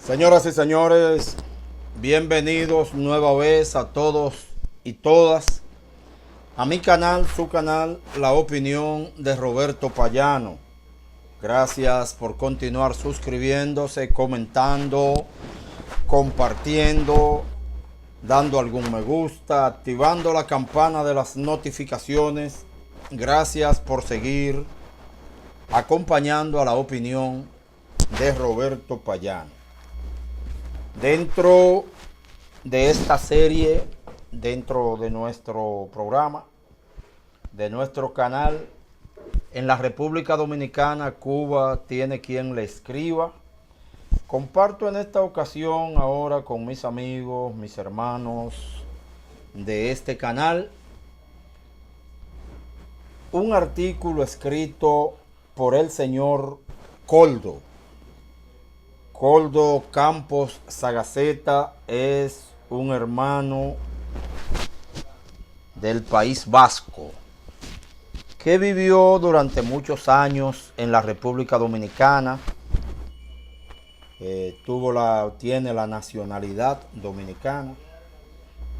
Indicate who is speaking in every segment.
Speaker 1: Señoras y señores, bienvenidos nueva vez a todos y todas a mi canal, su canal, La Opinión de Roberto Payano. Gracias por continuar suscribiéndose, comentando, compartiendo, dando algún me gusta, activando la campana de las notificaciones. Gracias por seguir acompañando a La Opinión de Roberto Payano. Dentro de esta serie, dentro de nuestro programa, de nuestro canal, en la República Dominicana, Cuba tiene quien le escriba. Comparto en esta ocasión ahora con mis amigos, mis hermanos de este canal, un artículo escrito por el señor Koldo Campos Sagaceta. Es un hermano del País Vasco que vivió durante muchos años en la República Dominicana. Tiene la nacionalidad dominicana.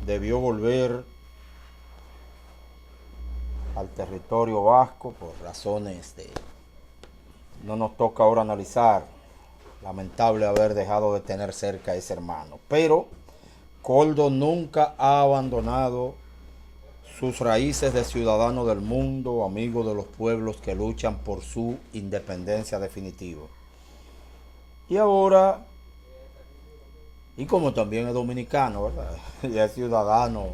Speaker 1: Debió volver al territorio vasco por razones de... No nos toca ahora analizar. Lamentable haber dejado de tener cerca a ese hermano. Pero Koldo nunca ha abandonado sus raíces de ciudadano del mundo, amigo de los pueblos que luchan por su independencia definitiva. Y ahora, y como también es dominicano, ¿verdad? Y es ciudadano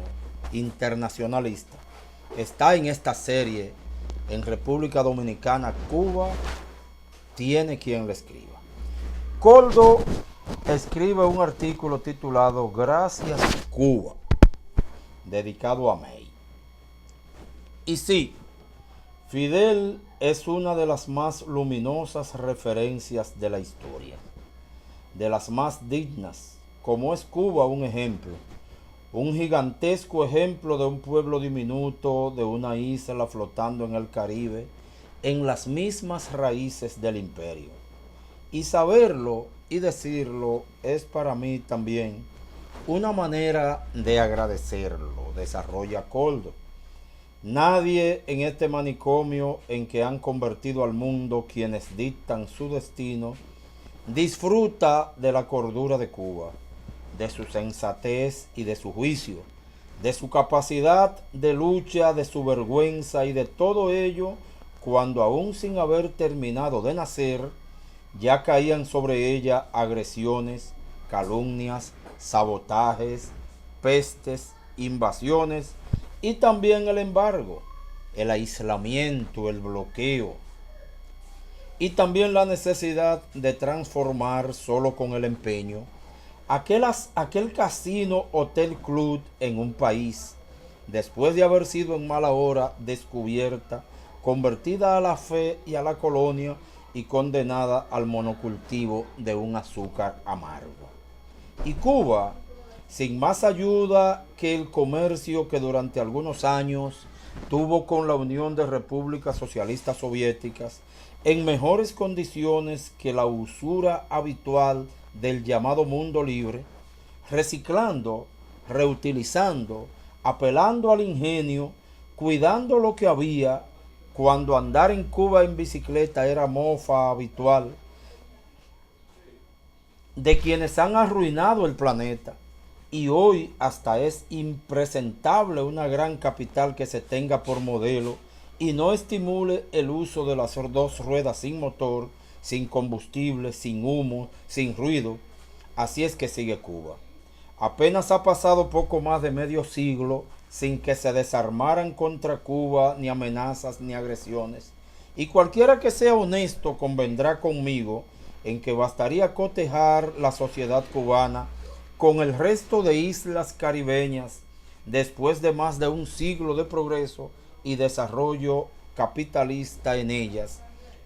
Speaker 1: internacionalista, está en esta serie en República Dominicana, Cuba tiene quien le escriba. Koldo escribe un artículo titulado Gracias Cuba, dedicado a May. Y sí, Fidel es una de las más luminosas referencias de la historia, de las más dignas, como es Cuba un ejemplo, un gigantesco ejemplo de un pueblo diminuto, de una isla flotando en el Caribe, en las mismas raíces del imperio. Y saberlo y decirlo es para mí también una manera de agradecerlo, desarrolla Koldo. Nadie en este manicomio en que han convertido al mundo quienes dictan su destino disfruta de la cordura de Cuba, de su sensatez y de su juicio, de su capacidad de lucha, de su vergüenza y de todo ello cuando aún sin haber terminado de nacer ya caían sobre ella agresiones, calumnias, sabotajes, pestes, invasiones y también el embargo, el aislamiento, el bloqueo y también la necesidad de transformar solo con el empeño aquel casino hotel club en un país, después de haber sido en mala hora descubierta, convertida a la fe y a la colonia y condenada al monocultivo de un azúcar amargo. Y Cuba, sin más ayuda que el comercio que durante algunos años tuvo con la Unión de Repúblicas Socialistas Soviéticas, en mejores condiciones que la usura habitual del llamado mundo libre, reciclando, reutilizando, apelando al ingenio, cuidando lo que había, cuando andar en Cuba en bicicleta era mofa habitual, de quienes han arruinado el planeta. Y hoy hasta es impresentable una gran capital que se tenga por modelo y no estimule el uso de las dos ruedas sin motor, sin combustible, sin humo, sin ruido. Así es que sigue Cuba. Apenas ha pasado poco más de medio siglo sin que se desarmaran contra Cuba ni amenazas ni agresiones. Y cualquiera que sea honesto convendrá conmigo en que bastaría cotejar la sociedad cubana con el resto de islas caribeñas después de más de un siglo de progreso y desarrollo capitalista en ellas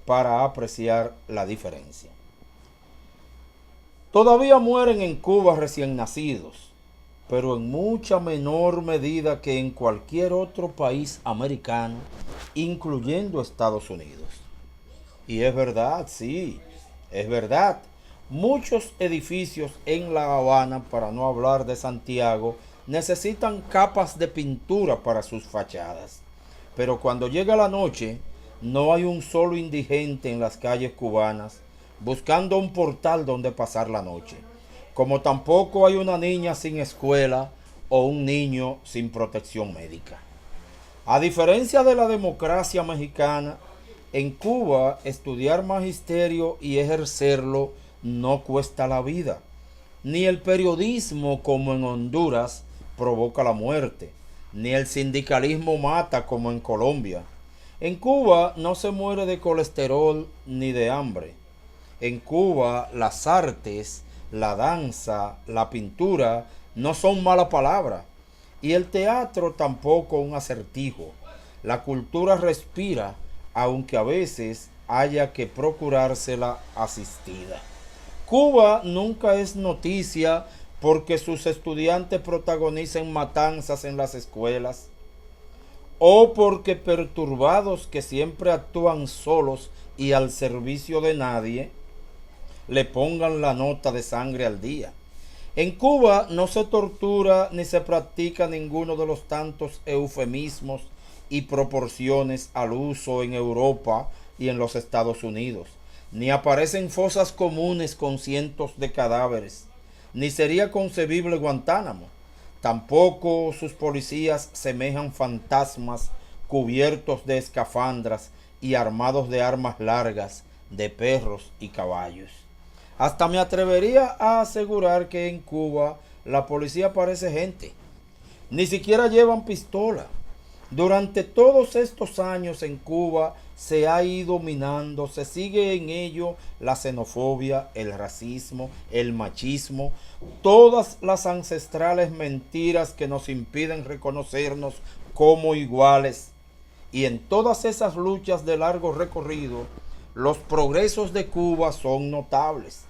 Speaker 1: para apreciar la diferencia. Todavía mueren en Cuba recién nacidos, pero en mucha menor medida que en cualquier otro país americano, incluyendo Estados Unidos. Y es verdad, sí, es verdad. Muchos edificios en La Habana, para no hablar de Santiago, necesitan capas de pintura para sus fachadas. Pero cuando llega la noche, no hay un solo indigente en las calles cubanas buscando un portal donde pasar la noche. Como tampoco hay una niña sin escuela o un niño sin protección médica. A diferencia de la democracia mexicana, en Cuba estudiar magisterio y ejercerlo no cuesta la vida. Ni el periodismo como en Honduras provoca la muerte, ni el sindicalismo mata como en Colombia. En Cuba no se muere de colesterol ni de hambre. En Cuba las artes, la danza, la pintura no son mala palabra y el teatro tampoco un acertijo. La cultura respira, aunque a veces haya que procurársela asistida. Cuba nunca es noticia porque sus estudiantes protagonizan matanzas en las escuelas o porque perturbados que siempre actúan solos y al servicio de nadie le pongan la nota de sangre al día. En Cuba no se tortura ni se practica ninguno de los tantos eufemismos y proporciones al uso en Europa y en los Estados Unidos, ni aparecen fosas comunes con cientos de cadáveres, ni sería concebible Guantánamo. Tampoco sus policías semejan fantasmas cubiertos de escafandras y armados de armas largas, de perros y caballos. Hasta me atrevería a asegurar que en Cuba la policía parece gente. Ni siquiera llevan pistola. Durante todos estos años en Cuba se ha ido minando, se sigue en ello la xenofobia, el racismo, el machismo, todas las ancestrales mentiras que nos impiden reconocernos como iguales. Y en todas esas luchas de largo recorrido, los progresos de Cuba son notables.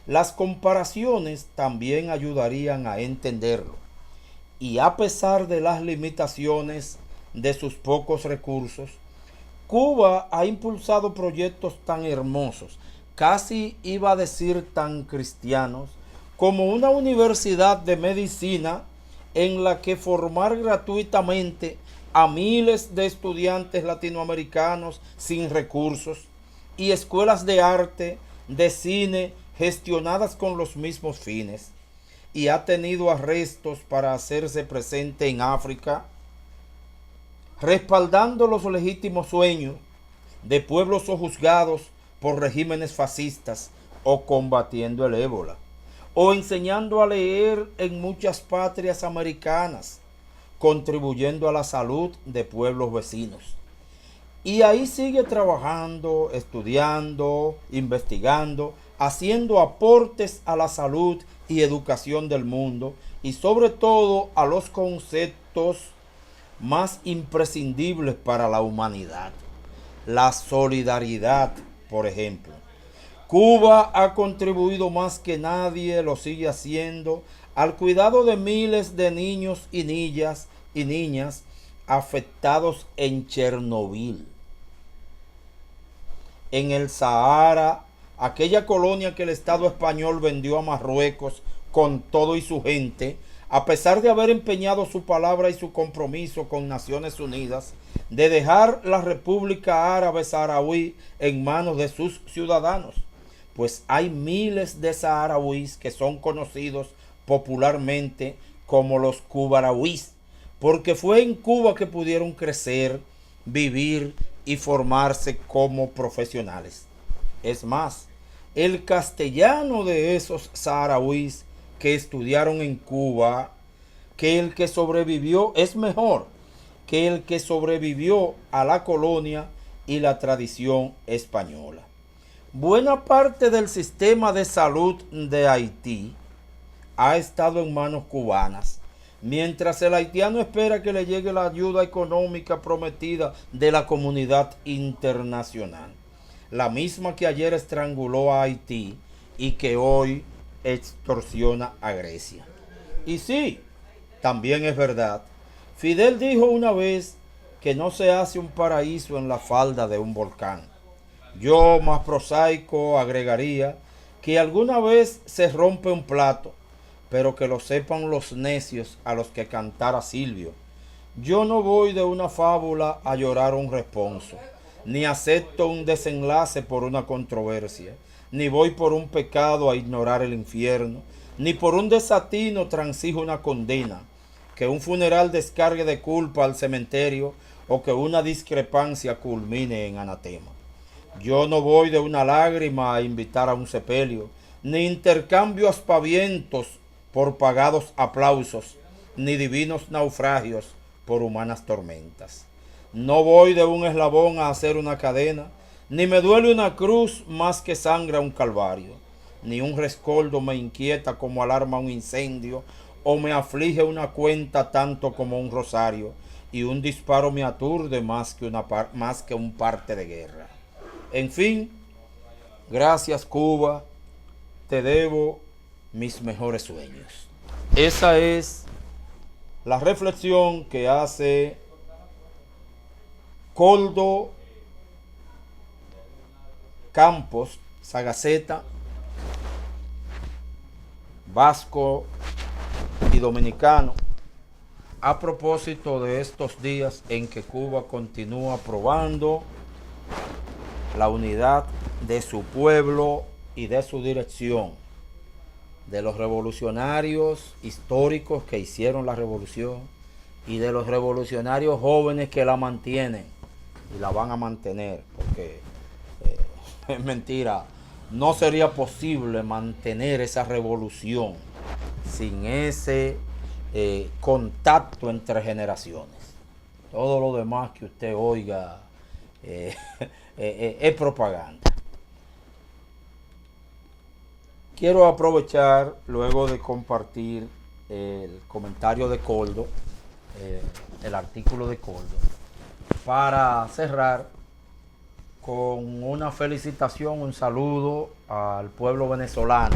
Speaker 1: Las comparaciones también ayudarían a entenderlo. Y a pesar de las limitaciones de sus pocos recursos, Cuba ha impulsado proyectos tan hermosos, casi iba a decir tan cristianos, como una universidad de medicina en la que formar gratuitamente a miles de estudiantes latinoamericanos sin recursos y escuelas de arte, de cine, gestionadas con los mismos fines, y ha tenido arrestos para hacerse presente en África, respaldando los legítimos sueños de pueblos sojuzgados por regímenes fascistas o combatiendo el ébola, o enseñando a leer en muchas patrias americanas, contribuyendo a la salud de pueblos vecinos. Y ahí sigue trabajando, estudiando, investigando, haciendo aportes a la salud y educación del mundo y sobre todo a los conceptos más imprescindibles para la humanidad. La solidaridad, por ejemplo. Cuba ha contribuido más que nadie, lo sigue haciendo, al cuidado de miles de niños y niñas afectados en Chernobyl, en el Sahara, aquella colonia que el Estado español vendió a Marruecos con todo y su gente, a pesar de haber empeñado su palabra y su compromiso con Naciones Unidas de dejar la República Árabe Saharaui en manos de sus ciudadanos, pues hay miles de saharauis que son conocidos popularmente como los cubarauis, porque fue en Cuba que pudieron crecer, vivir y formarse como profesionales. Es más, el castellano de esos saharauis que estudiaron en Cuba, que el que sobrevivió es mejor que el que sobrevivió a la colonia y la tradición española. Buena parte del sistema de salud de Haití ha estado en manos cubanas, mientras el haitiano espera que le llegue la ayuda económica prometida de la comunidad internacional, la misma que ayer estranguló a Haití y que hoy extorsiona a Grecia. Y sí, también es verdad, Fidel dijo una vez que no se hace un paraíso en la falda de un volcán. Yo, más prosaico, agregaría que alguna vez se rompe un plato, pero que lo sepan los necios a los que cantara Silvio. Yo no voy de una fábula a llorar un responso, ni acepto un desenlace por una controversia, ni voy por un pecado a ignorar el infierno, ni por un desatino transijo una condena, que un funeral descargue de culpa al cementerio o que una discrepancia culmine en anatema. Yo no voy de una lágrima a invitar a un sepelio, ni intercambio aspavientos por pagados aplausos, ni divinos naufragios por humanas tormentas. No voy de un eslabón a hacer una cadena, ni me duele una cruz más que sangra un calvario, ni un rescoldo me inquieta como alarma un incendio, o me aflige una cuenta tanto como un rosario, y un disparo me aturde más que un parte de guerra. En fin, gracias Cuba, te debo mis mejores sueños. Esa es la reflexión que hace Coldo Campos Sagaceta, vasco y dominicano, a propósito de estos días en que Cuba continúa probando la unidad de su pueblo y de su dirección, de los revolucionarios históricos que hicieron la revolución y de los revolucionarios jóvenes que la mantienen y la van a mantener, porque es mentira, no sería posible mantener esa revolución sin ese contacto entre generaciones. Todo lo demás que usted oiga es propaganda. Quiero aprovechar, luego de compartir el comentario de Coldo, el artículo de Coldo, para cerrar con una felicitación, un saludo al pueblo venezolano,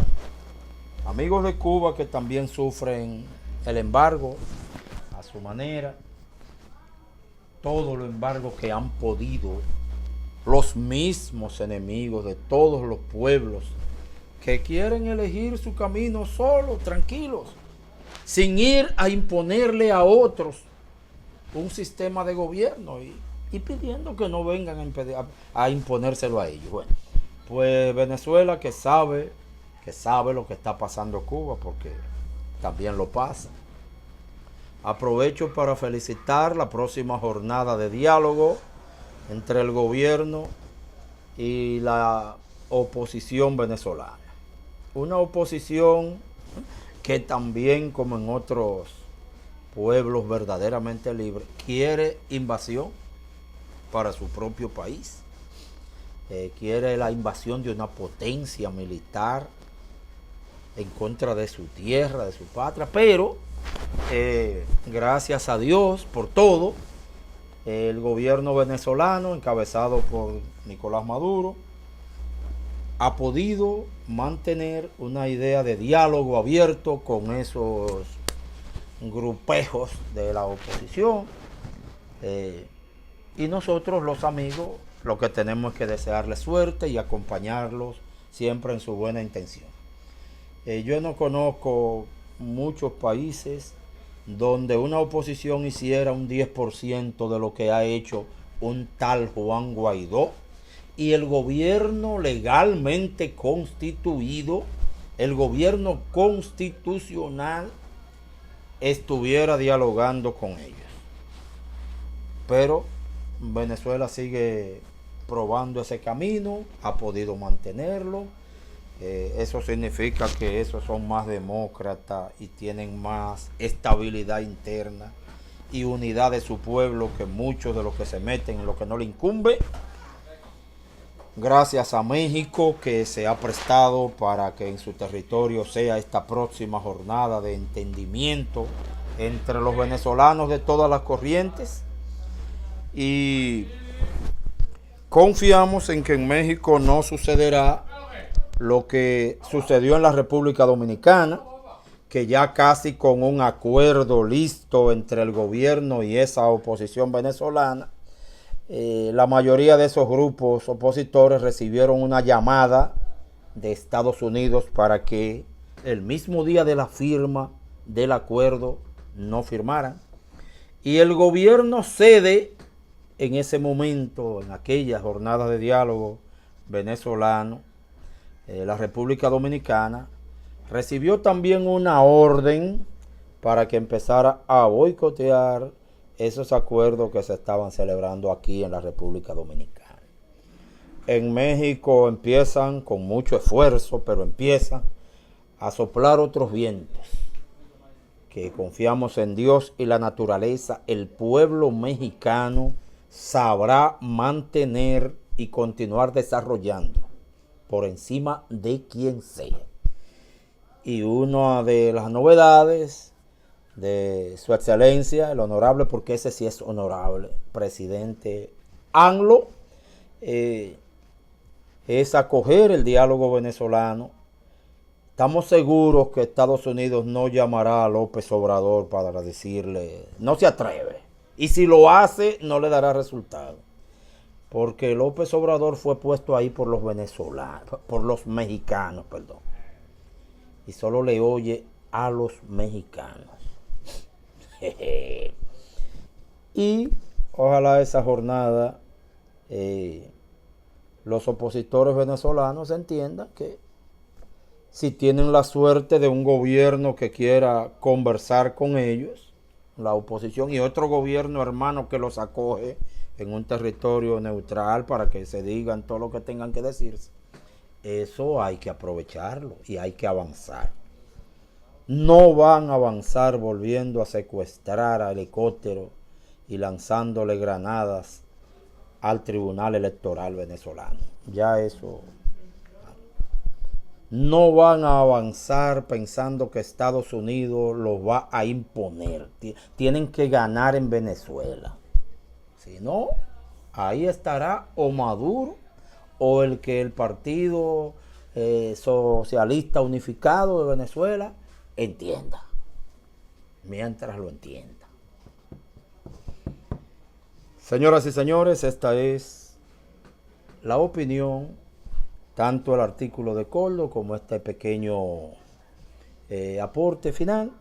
Speaker 1: amigos de Cuba que también sufren el embargo a su manera, todo los embargos que han podido los mismos enemigos de todos los pueblos que quieren elegir su camino solos, tranquilos, sin ir a imponerle a otros un sistema de gobierno y pidiendo que no vengan a imponérselo a ellos. Bueno, pues Venezuela que sabe lo que está pasando en Cuba, porque también lo pasa. Aprovecho para felicitar la próxima jornada de diálogo entre el gobierno y la oposición venezolana. Una oposición que también, como en otros pueblos verdaderamente libres, quiere invasión para su propio país. Quiere la invasión de una potencia militar en contra de su tierra, de su patria, pero gracias a Dios por todo, el gobierno venezolano, encabezado por Nicolás Maduro, ha podido mantener una idea de diálogo abierto con esos grupejos de la oposición, y nosotros los amigos lo que tenemos es que desearles suerte y acompañarlos siempre en su buena intención. Yo no conozco muchos países donde una oposición hiciera un 10% de lo que ha hecho un tal Juan Guaidó, y el gobierno legalmente constituido, el gobierno constitucional, estuviera dialogando con ellos. Pero Venezuela sigue probando ese camino, ha podido mantenerlo. Eso significa que esos son más demócratas y tienen más estabilidad interna y unidad de su pueblo que muchos de los que se meten en lo que no le incumbe. Gracias a México, que se ha prestado para que en su territorio sea esta próxima jornada de entendimiento entre los venezolanos de todas las corrientes, y confiamos en que en México no sucederá lo que sucedió en la República Dominicana, que ya casi con un acuerdo listo entre el gobierno y esa oposición venezolana, la mayoría de esos grupos opositores recibieron una llamada de Estados Unidos para que el mismo día de la firma del acuerdo no firmaran. Y el gobierno cede en ese momento, en aquella jornada de diálogo venezolano, la República Dominicana recibió también una orden para que empezara a boicotear esos acuerdos que se estaban celebrando aquí en la República Dominicana. En México empiezan con mucho esfuerzo, pero empiezan a soplar otros vientos. Que confiamos en Dios y la naturaleza, el pueblo mexicano sabrá mantener y continuar desarrollando por encima de quien sea. Y una de las novedades de su excelencia, el honorable, porque ese sí es honorable, presidente AMLO, es acoger el diálogo venezolano. Estamos seguros que Estados Unidos no llamará a López Obrador para decirle, no se atreve. Y si lo hace, no le dará resultado. Porque López Obrador fue puesto ahí por los venezolanos, por los mexicanos, perdón. Y solo le oye a los mexicanos. Y ojalá esa jornada los opositores venezolanos entiendan que si tienen la suerte de un gobierno que quiera conversar con ellos, la oposición, y otro gobierno hermano que los acoge en un territorio neutral para que se digan todo lo que tengan que decirse, eso hay que aprovecharlo y hay que avanzar. No van a avanzar volviendo a secuestrar a helicópteros y lanzándole granadas al Tribunal Electoral venezolano. Ya eso. No van a avanzar pensando que Estados Unidos los va a imponer. Tienen que ganar en Venezuela. Si no, ahí estará o Maduro o el que el Partido Socialista Unificado de Venezuela entienda. Mientras lo entienda. Señoras y señores, esta es la opinión, tanto el artículo de Coldo como este pequeño aporte final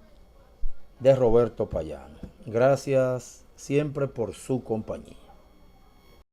Speaker 1: de Roberto Payano. Gracias siempre por su compañía.